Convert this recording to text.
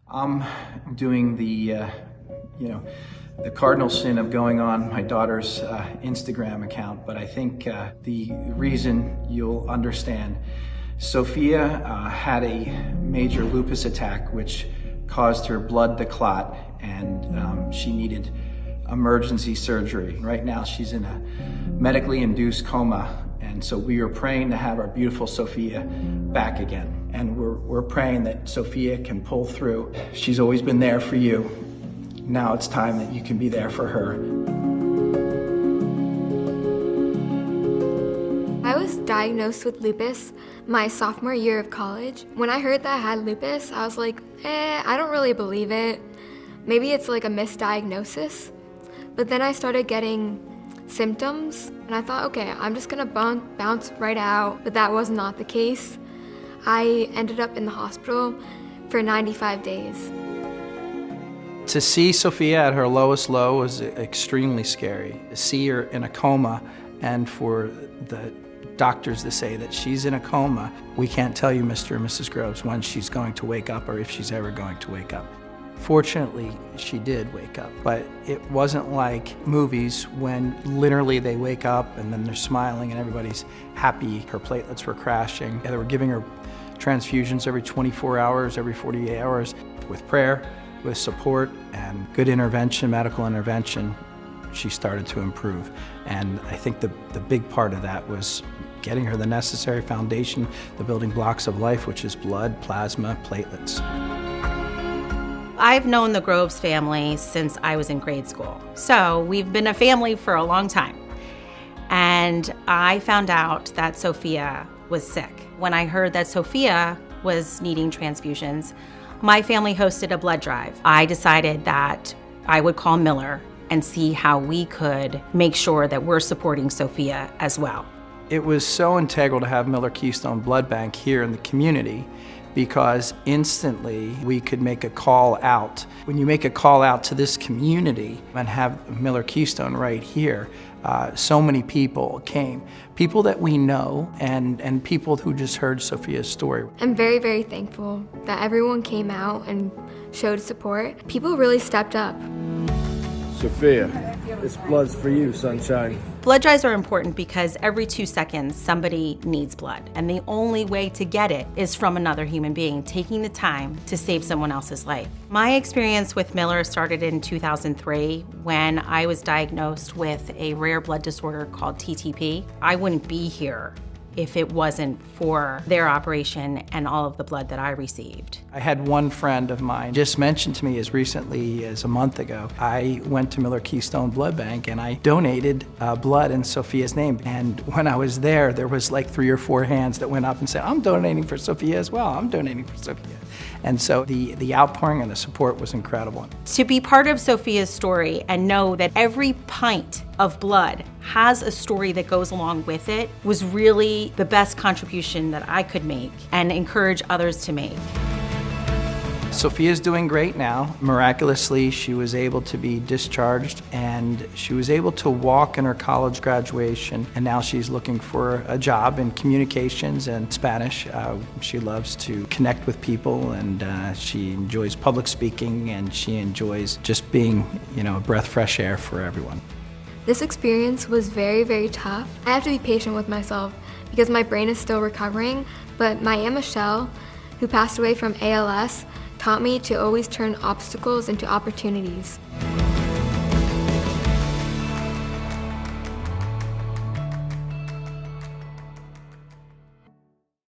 I'm doing the cardinal sin of going on my daughter's Instagram account, but I think the reason you'll understand, Sofia had a major lupus attack which caused her blood to clot, and she needed emergency surgery. Right now she's in a medically induced coma, and so we are praying to have our beautiful Sofia back again. And we're praying that Sofia can pull through. She's always been there for you. Now it's time that you can be there for her. I was diagnosed with lupus my sophomore year of college. When I heard that I had lupus, I was like, I don't really believe it. Maybe it's like a misdiagnosis. But then I started getting symptoms, and I thought, okay, I'm just gonna bounce right out, but that was not the case. I ended up in the hospital for 95 days. To see Sofia at her lowest low was extremely scary. To see her in a coma, and for the doctors to say that she's in a coma, we can't tell you, Mr. and Mrs. Groves, when she's going to wake up or if she's ever going to wake up. Fortunately, she did wake up, but it wasn't like movies when literally they wake up and then they're smiling and everybody's happy. Her platelets were crashing. They were giving her transfusions every 24 hours, every 48 hours. With prayer, with support, and good intervention, medical intervention, she started to improve. And I think the big part of that was getting her the necessary foundation, the building blocks of life, which is blood, plasma, platelets. I've known the Groves family since I was in grade school. So we've been a family for a long time. And I found out that Sofia was sick. When I heard that Sofia was needing transfusions, my family hosted a blood drive. I decided that I would call Miller and see how we could make sure that we're supporting Sofia as well. It was so integral to have Miller-Keystone Blood Bank here in the community, because instantly we could make a call out. When you make a call out to this community and have Miller-Keystone right here, so many people came. People that we know and people who just heard Sofia's story. I'm very, very thankful that everyone came out and showed support. People really stepped up. Sofia, this blood's for you, sunshine. Blood drives are important because every 2 seconds somebody needs blood, and the only way to get it is from another human being taking the time to save someone else's life. My experience with Miller started in 2003 when I was diagnosed with a rare blood disorder called TTP. I wouldn't be here if it wasn't for their operation and all of the blood that I received. I had one friend of mine just mentioned to me as recently as a month ago, I went to Miller-Keystone Blood Bank and I donated blood in Sofia's name. And when I was there was like 3 or 4 hands that went up and said, I'm donating for Sofia as well, I'm donating for Sofia. And so the outpouring and the support was incredible. To be part of Sofia's story and know that every pint of blood has a story that goes along with it was really the best contribution that I could make and encourage others to make. Sofia's doing great now. Miraculously, she was able to be discharged and she was able to walk in her college graduation, and now she's looking for a job in communications and Spanish. She loves to connect with people, and she enjoys public speaking, and she enjoys just being, a breath of fresh air for everyone. This experience was very, very tough. I have to be patient with myself because my brain is still recovering, but my Aunt Michelle, who passed away from ALS, taught me to always turn obstacles into opportunities.